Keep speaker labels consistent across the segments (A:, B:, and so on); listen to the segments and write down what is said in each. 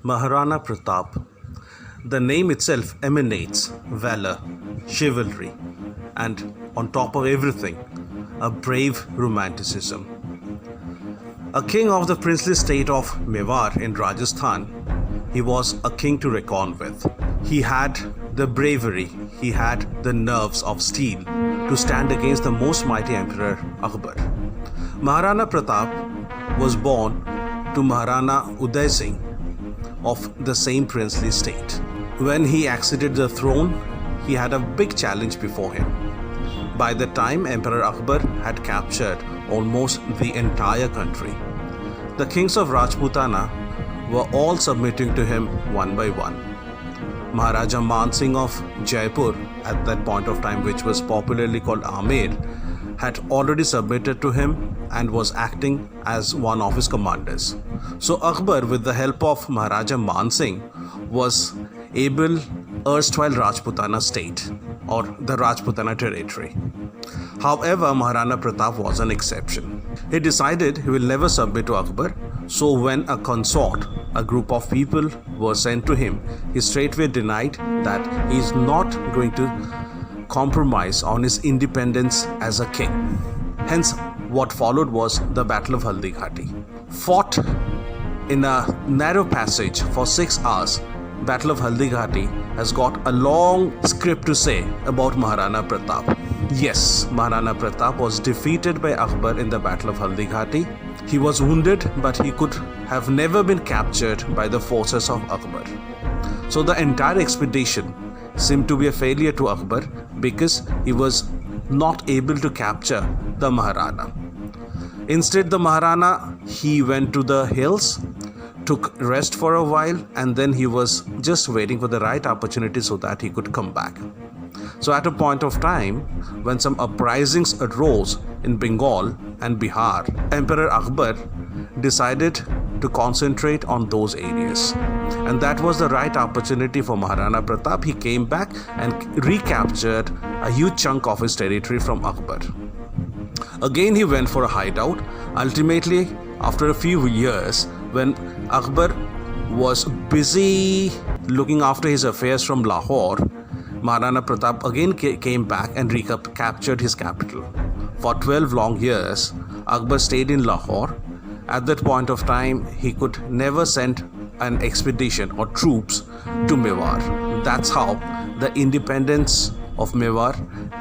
A: Maharana Pratap. The name itself emanates valor, chivalry, and on top of everything, a brave romanticism. A king of the princely state of Mewar in Rajasthan, he was a king to reckon with. He had the bravery, he had the nerves of steel to stand against the most mighty emperor Akbar. Maharana Pratap was born to Maharana Uday Singh of the same princely state. When he acceded the throne, he had a big challenge before him. By the time Emperor Akbar had captured almost the entire country, the kings of Rajputana were all submitting to him one by one. Maharaja Man Singh of Jaipur, at that point of time which was popularly called Amer, had already submitted to him and was acting as one of his commanders. So Akbar, with the help of Maharaja Man Singh, was able erstwhile Rajputana state or the Rajputana territory. However, Maharana Pratap was an exception. He decided he will never submit to Akbar, so when a consort, a group of people were sent to him, he straightway denied that he is not going to compromise on his independence as a king. Hence, what followed was the Battle of Haldi Ghati. Fought in a narrow passage for 6 hours, Battle of Haldi Ghati has got a long script to say about Maharana Pratap. Yes, Maharana Pratap was defeated by Akbar in the Battle of Haldi Ghati. He was wounded, but he could have never been captured by the forces of Akbar. So the entire expedition seemed to be a failure to Akbar because he was not able to capture the Maharana. Instead, the Maharana, he went to the hills, took rest for a while, and then he was just waiting for the right opportunity so that he could come back. So at a point of time, when some uprisings arose in Bengal and Bihar, Emperor Akbar decided to concentrate on those areas. And that was the right opportunity for Maharana Pratap. He came back and recaptured a huge chunk of his territory from Akbar. Again, he went for a hideout. Ultimately, after a few years, when Akbar was busy looking after his affairs from Lahore, Maharana Pratap again came back and recaptured his capital. For 12 long years, Akbar stayed in Lahore. At that point of time, he could never send an expedition or troops to Mewar. That's how the independence of Mewar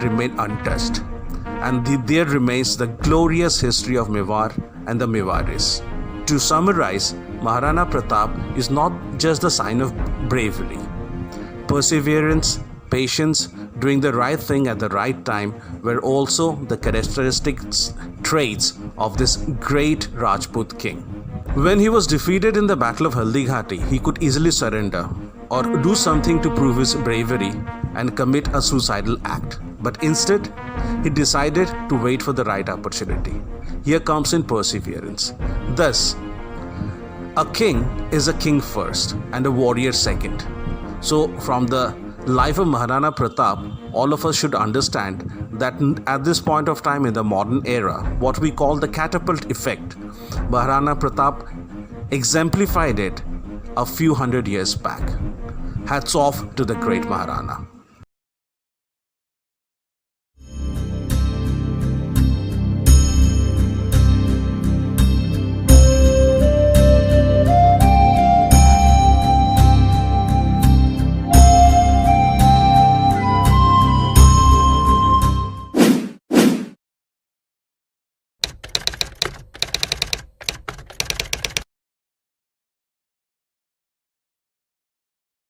A: remained untouched. And there remains the glorious history of Mewar and the Mewaris. To summarize, Maharana Pratap is not just the sign of bravery. Perseverance, patience, doing the right thing at the right time were also the characteristic traits of this great Rajput king. When he was defeated in the Battle of Haldi Ghati, he could easily surrender or do something to prove his bravery and commit a suicidal act. But instead, he decided to wait for the right opportunity. Here comes in perseverance. Thus, a king is a king first and a warrior second. So, from the life of Maharana Pratap, all of us should understand that at this point of time in the modern era, what we call the catapult effect, Maharana Pratap exemplified it a few hundred years back. Hats off to the great Maharana.